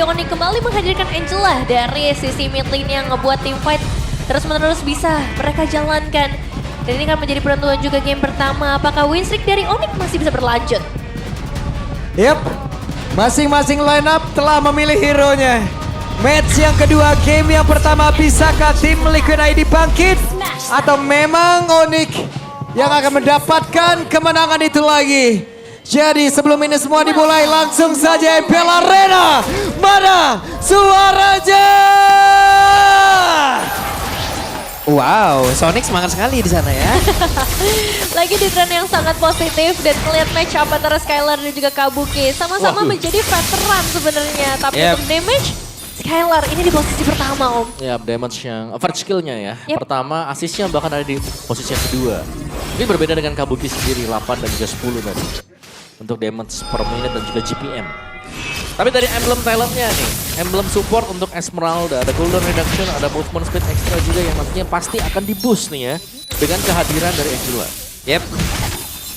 Onyx kembali menghadirkan Angela dari sisi mid lane yang ngebuat tim fight terus-menerus bisa mereka jalankan. Dan ini akan menjadi penentuan juga game pertama. Apakah win streak dari Onyx masih bisa berlanjut? Yep, masing-masing lineup telah memilih hero-nya. Match yang kedua, game yang pertama, bisakah tim Liquid ID bangkit? Atau memang Onyx yang akan mendapatkan kemenangan itu lagi? Jadi sebelum ini semua dimulai, langsung saja MPL Arena. Mana suaranya? Wow, Sonic semangat sekali di sana ya. Lagi di tren yang sangat positif dan melihat match up antara Skylar dan juga Kabuki. Sama-sama menjadi veteran sebenarnya. Tapi untuk damage, Skylar ini di posisi pertama Om. Ya, damage yang first skill-nya ya. Pertama, asisnya bahkan ada di posisi yang kedua. Ini berbeda dengan Kabuki sendiri, 8 dan juga 10 tadi. Untuk damage per menit dan juga GPM. Tapi dari emblem talentnya nih, emblem support untuk Esmeralda, ada cooldown reduction, ada movement speed extra juga yang nantinya pasti akan di boost nih ya. Dengan kehadiran dari Angela. Yep.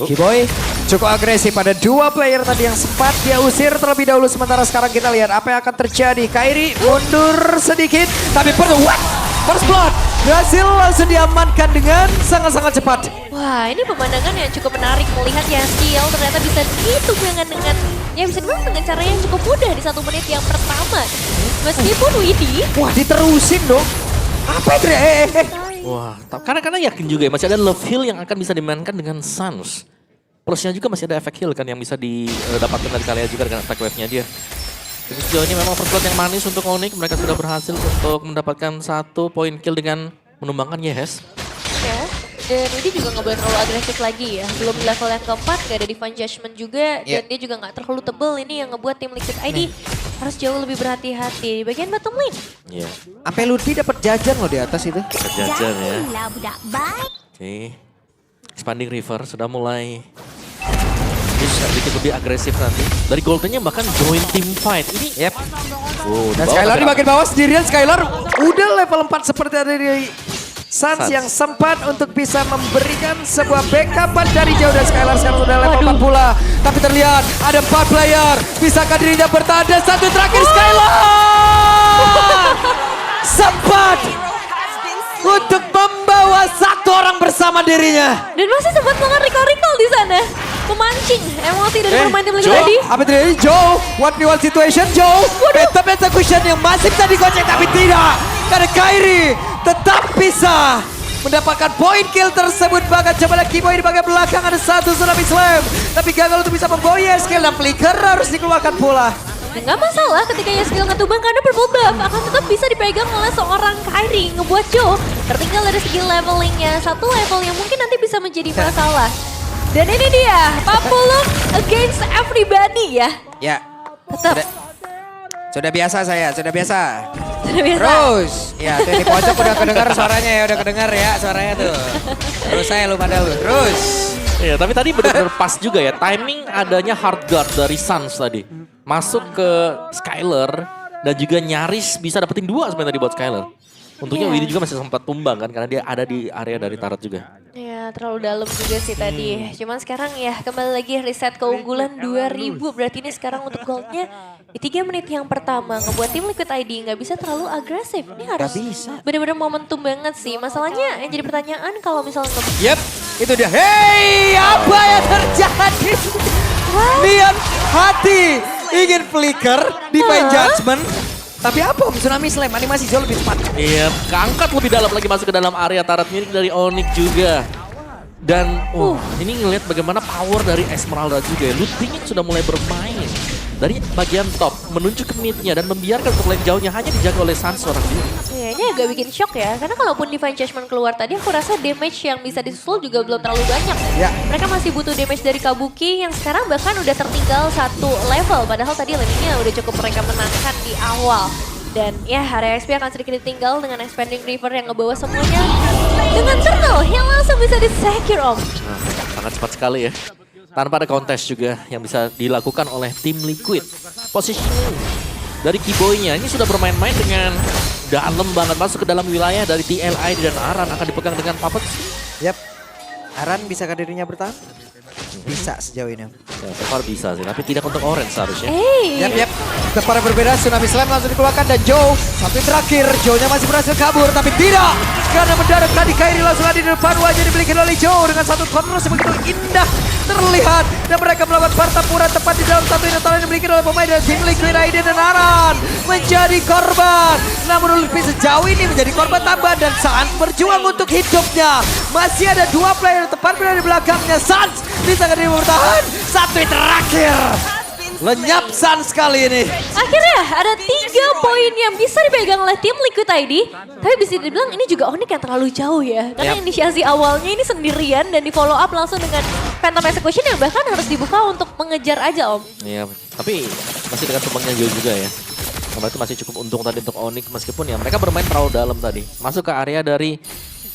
Kiboy cukup agresif, pada dua player tadi yang sempat dia usir terlebih dahulu. Sementara sekarang kita lihat apa yang akan terjadi. Kairi mundur sedikit, tapi first blood berhasil langsung diamankan dengan sangat-sangat cepat. Wah, ini pemandangan yang cukup menarik melihat ya, skill ternyata bisa ditunggangan dengan, ya bisa dibilang dengan cara yang cukup mudah di 1 menit yang pertama. Meskipun Widi, wah diterusin dong. Apa itu? Wah, karena yakin juga ya masih ada love heal yang akan bisa dimainkan dengan Sans. Plusnya juga masih ada efek heal kan yang bisa didapatkan dari kalian juga dengan attack wave-nya dia. Jadi sejauh ini memang first blood yang manis untuk Onyx. Mereka sudah berhasil untuk mendapatkan 1 poin kill dengan menumbangkan Yes. ya, dan Widi juga nggak boleh terlalu agresif lagi ya. Belum di level yang keempat, gak ada Divine Judgment juga. Dan dia juga nggak terlalu tebel, ini yang ngebuat tim Liquid ID harus jauh lebih berhati-hati. Di bagian bottom lane. Iya, Sampai Ludi dapat jajan loh di atas itu. jajan ya. Oke, Expanding River sudah mulai sedikit lebih agresif nanti. Dari Goldennya bahkan join team fight. Ini Dan Skylar di bagian bawah sendirian. Skylar udah level 4 seperti dari Sans yang sempat untuk bisa memberikan sebuah backupan dari jauh. Dan Skylar sekarang sudah level 4 pula. Tapi terlihat ada 4 player. Bisakah dirinya bertahan? Dan satu terakhir Skylar sempat untuk membawa 1 orang bersama dirinya. Dan masih sempat melakukan recall di sana. Memancing emosi dari pemain tim Liquid Joe, ID. apa terjadi? Joe, 1v1 situation. Joe, tetap execution yang masih bisa digocek tapi tidak. Karena Kairi tetap bisa mendapatkan poin kill tersebut. Bahkan coba lagi Kiboy di bagian belakang ada 1 tsunami slam. Tapi gagal untuk bisa membawa skill dan flicker harus dikeluarkan pula. Nggak masalah ketika ya skill ngetumbang karena purple buff akan tetap bisa dipegang oleh seorang Kairi. Ngebuat Joe tertinggal dari segi levelingnya. 1 level yang mungkin nanti bisa menjadi masalah. Dan ini dia, Papuluk against everybody ya. Ya. Tetap. Sudah biasa saya, sudah biasa. Sudah biasa. Terus, ya tuh di pojok udah kedengar suaranya ya, udah kedengar ya suaranya tuh. Terus saya lu pada lu, terus. Iya, tapi tadi benar-benar pas juga ya. Timing adanya hard guard dari Sans tadi. Masuk ke Skylar dan juga nyaris bisa dapetin 2 sebenarnya tadi buat Skylar. Untungnya Widi juga masih sempat tumbang kan karena dia ada di area dari turret juga. Ya terlalu dalam juga sih tadi. Cuman sekarang ya kembali lagi reset keunggulan 2000. Berarti ini sekarang untuk goldnya di 3 menit yang pertama. Ngebuat tim Liquid ID nggak bisa terlalu agresif. Ini harus benar-benar momentum banget sih. Masalahnya yang jadi pertanyaan kalau misalnya Yep, itu dia. Hey, apa yang terjadi? Lihat hati ingin flicker Divine Judgment. Tapi apa Om? Tsunami Slam animasi jauh lebih cepat. Iya, keangkat lebih dalam lagi masuk ke dalam area turret milik dari Onyx juga. Dan ini ngelihat bagaimana power dari Esmeralda juga ya. Lootingnya sudah mulai bermain. Dari bagian top menuju ke midnya dan membiarkan untuk lane jauhnya hanya dijaga oleh Sans seorang diri. ya, ini agak bikin shock ya. Karena kalaupun Divine Judgment keluar tadi aku rasa damage yang bisa disusul juga belum terlalu banyak. Ya. Mereka masih butuh damage dari Kabuki yang sekarang bahkan udah tertinggal 1 level. Padahal tadi lane-nya udah cukup mereka menangkan di awal. Dan ya area XP akan sedikit ditinggal dengan Expanding River yang ngebawa semuanya. Dengan turtle yang langsung bisa di-secure Om. Nah, sangat cepat sekali ya. Tanpa ada kontes juga yang bisa dilakukan oleh tim Liquid. Positioning dari Kiboy-nya ini sudah bermain-main dengan dalam banget. Masuk ke dalam wilayah dari TLI dan Aran akan dipegang dengan Puppet. Yap. Aran bisakah dirinya bertahan? bisa sejauh ini. Ya, so far bisa sih, tapi tidak untuk orange seharusnya. Yap. Tempat yang berbeda, Tsunami Slam langsung dikeluarkan dan Joe. Satu yang terakhir, Joe-nya masih berhasil kabur, tapi tidak. Karena mendarat tadi Kairi langsung ada di depan wajah dimiliki oleh Joe. Dengan satu counter yang begitu indah terlihat. Dan mereka melakukan Partapura tepat di dalam satu indah yang dimiliki oleh pemain dari tim Liquid ID dan Aran. Menjadi korban. Namun Lutfi sejauh ini menjadi korban tambahan dan Sans berjuang untuk hidupnya. Masih ada dua player tepat berada di belakangnya. Sans bisa nggak dia bertahan? Satu yang terakhir. Lenyap Sans kali ini. Akhirnya ada 3 poin yang bisa dipegang oleh tim Liquid ID. Tapi bisa dibilang ini juga Onyx yang terlalu jauh ya. Karena inisiasi awalnya ini sendirian dan di follow up langsung dengan Phantom Execution yang bahkan harus dibuka untuk mengejar aja Om. Iya, tapi masih dengan tumbangnya Joe juga ya. Berarti masih cukup untung tadi untuk Onyx meskipun ya mereka bermain terlalu dalam tadi. Masuk ke area dari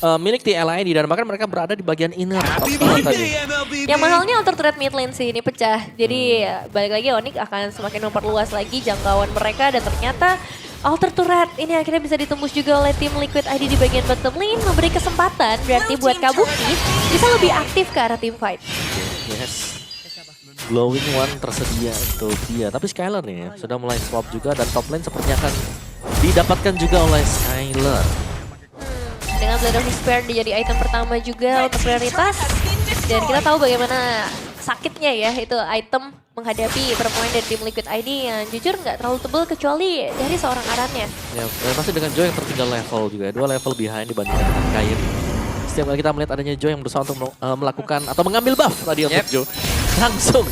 milik TLID dan bahkan mereka berada di bagian inner tadi. Yang mahalnya alter turret mid lane sih ini pecah. Jadi balik lagi Onyx akan semakin memperluas lagi jangkauan mereka dan ternyata alter turret ini akhirnya bisa ditembus juga oleh tim Liquid ID di bagian bottom lane. Memberi kesempatan berarti buat Kabuki bisa lebih aktif ke arah team fight. Yes. Glowing one tersedia untuk dia. Tapi Skylar nih ya, sudah mulai swap juga dan top lane sepertinya akan didapatkan juga oleh Skylar. Dengan Blade of Despair menjadi item pertama juga untuk prioritas. Dan kita tahu bagaimana sakitnya ya itu item menghadapi perempuan dari tim Liquid ID yang jujur nggak terlalu tebal kecuali dari seorang Arannya. Ya, dan masih dengan Joe yang tertinggal level juga ya. 2 level behind dibandingkan dengan Kairi. Setiap kali kita melihat adanya Joe yang berusaha untuk melakukan atau mengambil buff tadi untuk Joe. Langsung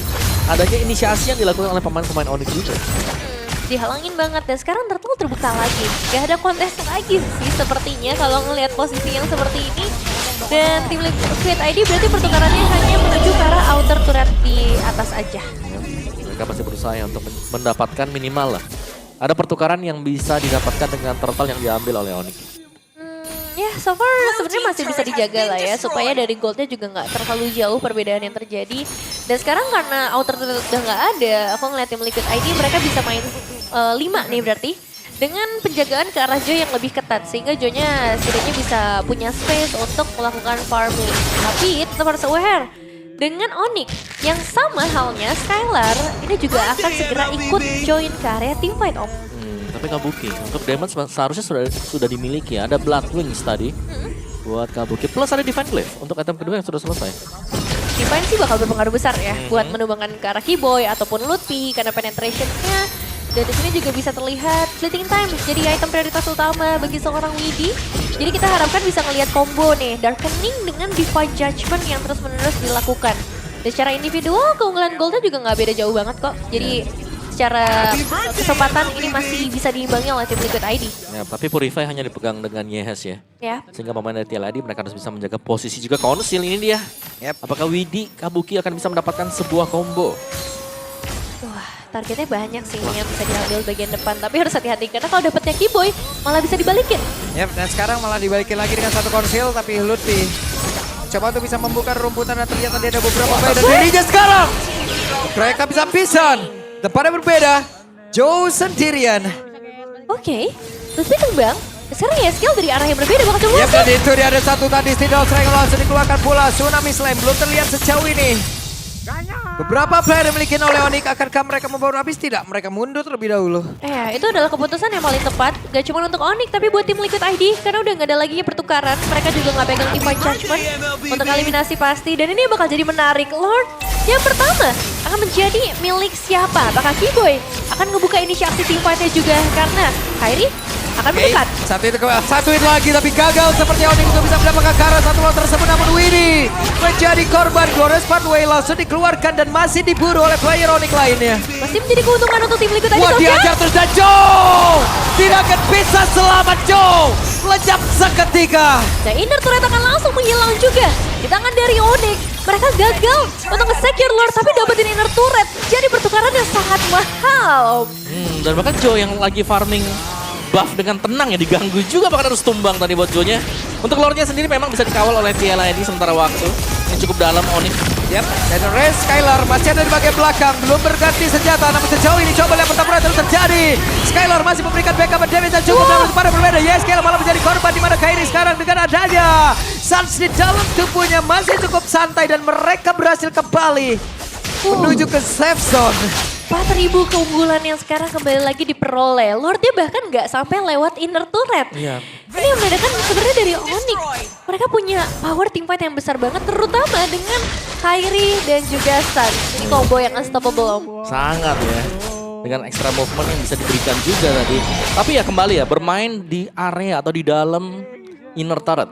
adanya inisiasi yang dilakukan oleh pemain-pemain Onyx juga. Dihalangin banget dan sekarang Turtle terbuka lagi. Gak ada kontes lagi sih sepertinya kalau ngelihat posisi yang seperti ini. Dan tim Liquid ID berarti pertukarannya hanya menuju ke arah outer turret di atas aja. Ya, mereka masih berusaha ya untuk mendapatkan minimal lah. Ada pertukaran yang bisa didapatkan dengan Turtle yang diambil oleh Onyx. Ya so far sebenarnya masih bisa dijaga lah ya supaya dari goldnya juga nggak terlalu jauh perbedaan yang terjadi. Dan sekarang karena outer turret udah nggak ada, aku ngeliat tim Liquid ID mereka bisa main 5 nih berarti. Dengan penjagaan ke arah Joe yang lebih ketat sehingga Joe-nya setidaknya bisa punya space untuk melakukan farming. Tapi tetap harus aware dengan Onyx yang sama halnya Skylar ini juga akan segera ikut join ke area teamfight Om. Tapi Kabuki untuk damage seharusnya sudah dimiliki ya. Ada Blood Wings tadi buat Kabuki plus ada Divine Glaive untuk item kedua yang sudah selesai. Divine sih bakal berpengaruh besar ya buat menumbangkan ke arah Keyboy ataupun Lutfi karena penetration-nya. Dan di sini juga bisa terlihat Fleeting Time jadi item prioritas utama bagi seorang Widi. Jadi kita harapkan bisa ngelihat combo nih Darkening dengan Divine Judgment yang terus-menerus dilakukan. Dan secara individual keunggulan goldnya juga nggak beda jauh banget kok. Jadi secara kesempatan ini masih bisa diimbangi oleh tim Liquid ID. Ya, tapi Purify hanya dipegang dengan Yehes ya. Sehingga pemain dari TLID mereka harus bisa menjaga posisi juga. Konsil ini dia. Apakah Widi Kabuki akan bisa mendapatkan sebuah combo? Wah, targetnya banyak sih yang bisa diambil bagian depan. Tapi harus hati-hati karena kalau dapetnya Keyboy malah bisa dibalikin. Dan sekarang malah dibalikin lagi dengan satu konsil tapi Lutfi coba untuk bisa membuka rumputan dan ternyata dia ada beberapa player dan dirinya sekarang. Mereka bisa pisan. Tempatnya berbeda. Joe sendirian. Oke, Lutfi kembang. Sekarang ya skill dari arah yang berbeda bakal coba. Dan itu dia ada satu tadi Steel Strike langsung dikeluarkan pula. Tsunami Slam belum terlihat sejauh ini. Beberapa player yang dimiliki oleh Onyx, akankah mereka membawa habis? Tidak, mereka mundur terlebih dahulu. Itu adalah keputusan yang paling tepat. Gak cuma untuk Onyx, tapi buat tim Liquid ID. Karena udah gak ada lagi pertukaran. Mereka juga gak pegang Divine Judgment untuk eliminasi pasti. Dan ini bakal jadi menarik. Lord yang pertama akan menjadi milik siapa? Apakah Keyboy akan ngebuka inisiasi team fight-nya juga? Karena Kairi akan mendekat. Satu hit lagi tapi gagal seperti Onyx untuk bisa mendapatkan ke arah satu lot tersebut. Namun Widi menjadi korban. Glorious Pathway langsung dikeluarkan dan masih diburu oleh player Onyx lainnya. Masih menjadi keuntungan untuk tim Liquid ID. Wah, diajar terus dan Joe tidak akan bisa selamat. Joe lenyap seketika. Nah, inner turret akan langsung menghilang juga di tangan dari Onyx. Mereka gagal untuk nge-secure Lord tapi dapetin inner turret. Jadi pertukaran yang sangat mahal. Dan bahkan Joe yang lagi farming buff dengan tenang ya diganggu juga bahkan harus tumbang tadi buat Joe-nya. Untuk Lord-nya sendiri memang bisa dikawal oleh TLID sementara waktu yang cukup dalam Onyx. Yap, dan Ray Skylar masih ada di bagian belakang, belum berganti senjata, namun sejauh ini coba lihat pertempuran terus terjadi. Skylar masih memberikan backup damage yang cukup namun pada berbeda. Yes, Skylar malah menjadi korban di mana Kairi sekarang dengan adanya Suns di dalam tubuhnya masih cukup santai dan mereka berhasil kembali menuju ke safe zone. 4.000 keunggulan yang sekarang kembali lagi diperoleh. Lordnya bahkan nggak sampai lewat inner turret. Iya. Ini yang membedakan sebenarnya dari Onyx. Mereka punya power teamfight yang besar banget, terutama dengan Kairi dan juga Sun. Ini combo yang unstoppable, Om. Sangat ya. Dengan extra movement yang bisa diberikan juga tadi. Tapi ya kembali ya, bermain di area atau di dalam inner turret.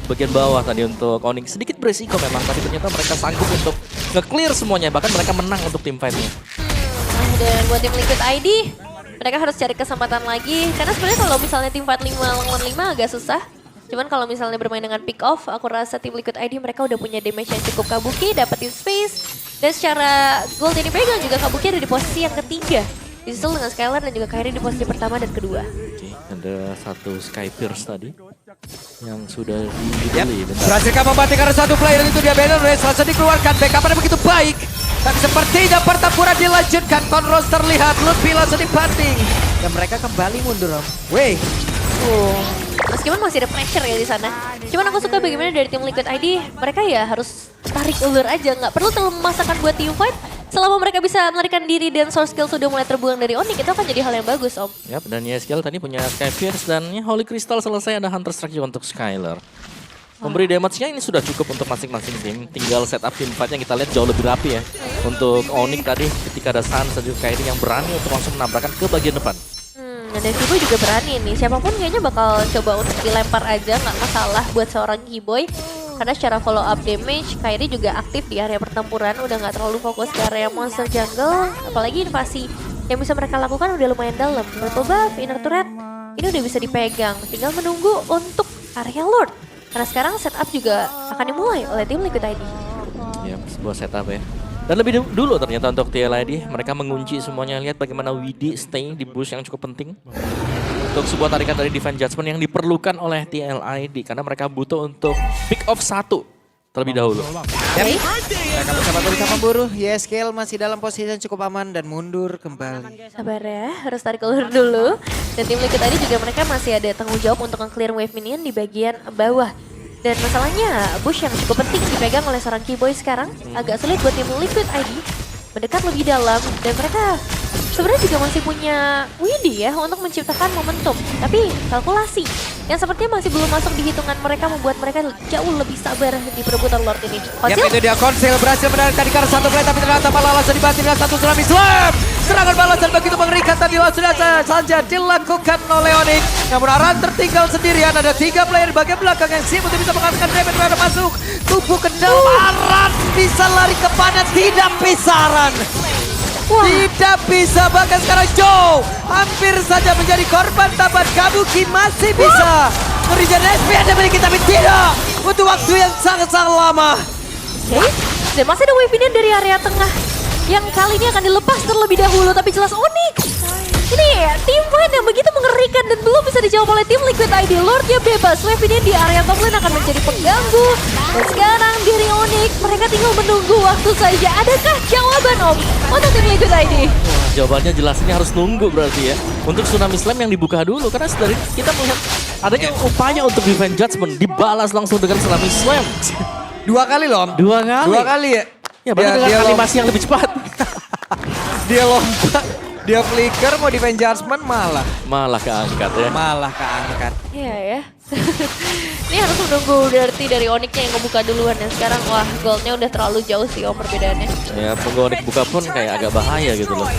Bagian bawah tadi untuk Onyx. Sedikit beresiko memang, tapi ternyata mereka sanggup untuk nge-clear semuanya. Bahkan mereka menang untuk team fight-nya. Dan buat tim Liquid ID, mereka harus cari kesempatan lagi. Karena sebenarnya kalau misalnya tim fight 5 lawan 5 agak susah. Cuman kalau misalnya bermain dengan pick off, aku rasa tim Liquid ID mereka udah punya damage yang cukup. Kabuki dapetin space. Dan secara gold yang dipegang juga Kabuki ada di posisi yang ketiga. Disusul dengan Skylar dan juga Kairi di posisi pertama dan kedua. Oke, ada satu Sky Pierce tadi yang sudah dibeli. Berhasilkan mematikan satu player itu dia Banner Race langsung dikeluarkan. Backup-nya begitu baik. Tapi sepertinya pertempuran dilanjutkan. Conros terlihat lebih langsung dibanting. Dan mereka kembali mundur, Om. Weh. Meskipun masih ada pressure ya di sana. Cuman aku suka bagaimana dari tim Liquid ID, mereka ya harus tarik ulur aja. Nggak perlu terlalu memaksakan buat team fight. Selama mereka bisa melarikan diri dan source skill sudah mulai terbuang dari Onyx, itu akan jadi hal yang bagus, Om. Yap, dan Yeskel tadi punya Sky Pierce dan ya Holy Crystal selesai, ada Hunter Strike juga untuk Skylar. Memberi damage-nya ini sudah cukup untuk masing-masing tim. Tinggal setup team fight-nya kita lihat jauh lebih rapi ya. Untuk Onyx tadi ketika ada Sun dan juga Kairi yang berani untuk langsung menabrakkan ke bagian depan. Dan Kiboy juga berani nih, siapapun kayaknya bakal coba untuk dilempar aja, nggak masalah buat seorang Kiboy. Karena secara follow up damage, Kairi juga aktif di area pertempuran, udah nggak terlalu fokus ke area monster jungle. Apalagi invasi yang bisa mereka lakukan udah lumayan dalam. Purple buff, inner turret, ini udah bisa dipegang. Tinggal menunggu untuk area Lord. Karena sekarang setup juga akan dimulai oleh tim Liquid ID. Ya, sebuah setup ya. Dan lebih dulu ternyata untuk TLID, mereka mengunci semuanya. Lihat bagaimana Widi stay di bush yang cukup penting. Untuk sebuah tarikan dari Divine Judgment yang diperlukan oleh TLID. Karena mereka butuh untuk pick off 1 terlebih dahulu. Mereka bersama berusaha memburu. Yeskel masih dalam posisi yang cukup aman dan mundur kembali. Sabar ya, harus tarik ulur dulu. Dan tim Liquid ID juga mereka masih ada tanggung jawab untuk nge-clear wave minion di bagian bawah. Dan masalahnya bush yang cukup penting dipegang oleh seorang Kiboy sekarang agak sulit buat tim Liquid ID mendekat lebih dalam. Dan mereka sebenarnya juga masih punya Widi ya untuk menciptakan momentum. Tapi kalkulasi yang sepertinya masih belum masuk di hitungan mereka membuat mereka jauh lebih sabar di perebutan Lord ini. Yang itu dia Konsil berhasil menarikkan di karena satu play tapi ternyata malah langsung dibanting dengan satu tsunami slam. Serangan balasan begitu mengerikan tadi langsung saja dilakukan oleh Onyx. Namun Aran tertinggal sendirian, ada 3 player di bagian belakang yang siap untuk bisa menghasilkan damage terhadap masuk. Tubuh ke dalam Aran bisa lari ke mana, tidak bisa Aran. Tidak bisa, bahkan sekarang Joe hampir saja menjadi korban tabat. Kabuki masih bisa nge-regen SP yang dimiliki tapi tidak. Butuh waktu yang sangat-sangat lama. Oke, dan masih ada wave minion dari area tengah yang kali ini akan dilepas terlebih dahulu, tapi jelas Onyx. Ini tim fight yang begitu mengerikan dan belum bisa dijawab oleh tim Liquid ID. Lordnya bebas, wave minion di area top lane akan menjadi pengganggu. Dan sekarang dari Onyx, mereka tinggal menunggu waktu saja. Adakah jawaban Om untuk tim Liquid ID? Wah, jawabannya jelas ini harus nunggu berarti ya. Untuk Tsunami Slam yang dibuka dulu, karena dari kita melihat adanya upaya untuk Divine Judgment dibalas langsung dengan Tsunami Slam. 2 kali loh Om. 2 kali? 2 kali ya. Ya, berarti dengan animasi yang lebih cepat. Dia lompat, dia flicker, mau Divine Judgment Malah keangkat ya. malah keangkat. Iya ya. Ini harus menunggu berarti dari Onyxnya yang ngebuka duluan. Dan sekarang wah goldnya udah terlalu jauh sih Om perbedaannya. Ya, Onyx buka pun kayak agak bahaya gitu loh.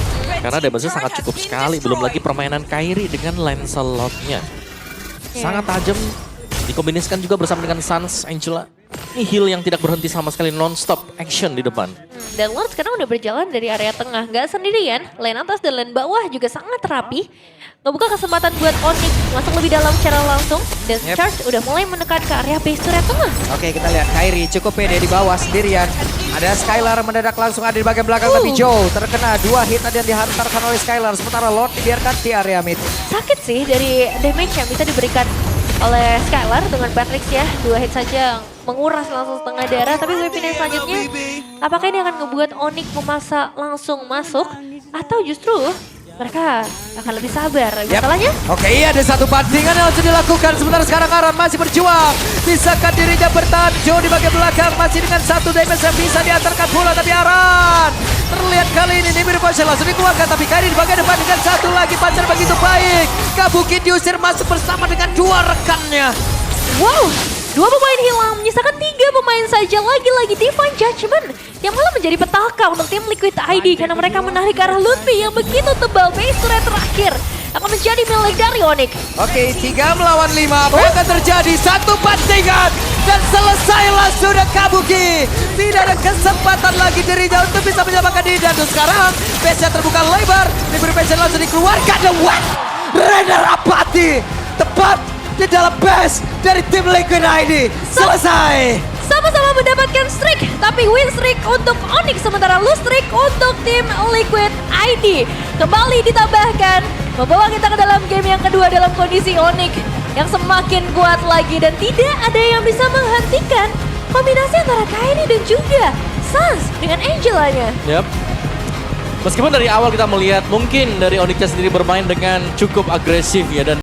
Karena damage-nya sangat cukup sekali. Belum lagi permainan Kairi dengan Lancelot-nya. Sangat tajam. Dikombinasikan juga bersama dengan Sans Angela. Ini heal yang tidak berhenti sama sekali, non-stop action di depan. Dan Lord sekarang udah berjalan dari area tengah, nggak sendirian. Lane atas dan lane bawah juga sangat rapi. Ngebuka kesempatan buat Onyx masuk lebih dalam secara langsung. Dan Charge udah mulai mendekat ke area base turret tengah. Oke, kita lihat Kairi cukup pede di bawah sendirian. Ada Skylar mendadak langsung ada di bagian belakang tapi Joe terkena 2 hit tadi yang dihantarkan oleh Skylar. Sementara Lord dibiarkan di area mid. Sakit sih dari damage yang bisa diberikan oleh Skylar dengan Patrick ya. 2 hit saja menguras langsung setengah darah. Tapi weapon yang selanjutnya, apakah ini akan ngebuat Onyx memaksa langsung masuk? Atau justru mereka akan lebih sabar. Masalahnya? Oke, iya ada satu bandingan yang harus dilakukan. Sementara sekarang Aran masih berjuang. Bisakah dirinya bertahan? Joe di bagian belakang masih dengan 1 damage yang bisa diantarkan bola. Tapi Aran terlihat kali ini Nimir Potion langsung dikeluarkan. Tapi Kairi di bagian depan dengan 1 lagi. Pancar begitu baik. Kabuki diusir masuk bersama dengan 2 rekannya. Wow, 2 pemain hilang menyisakan 3 pemain saja. Lagi-lagi Divine Judgment yang malah menjadi petaka untuk tim Liquid ID karena mereka menarik ke arah Lutfi yang begitu tebal. Base turret terakhir akan menjadi milik dari Onyx. Oke, 3 melawan 5. Apa yang akan terjadi? 1 bandingan dan selesailah sudah Kabuki. Tidak ada kesempatan lagi dirinya untuk bisa menyelamatkan diri. Dan sekarang base-nya terbuka lebar. Nimir Potion langsung dikeluarkan. Dan wah, Renner Apati tepat di dalam base dari tim Liquid ID. Selesai. Sama-sama mendapatkan streak, tapi win streak untuk Onyx, sementara lose streak untuk tim Liquid ID. Kembali ditambahkan, membawa kita ke dalam game yang kedua dalam kondisi Onyx yang semakin kuat lagi. Dan tidak ada yang bisa menghentikan kombinasi antara Kairi dan juga Sans dengan Angelanya. Yap. Meskipun dari awal kita melihat mungkin dari Onyx sendiri bermain dengan cukup agresif ya, dan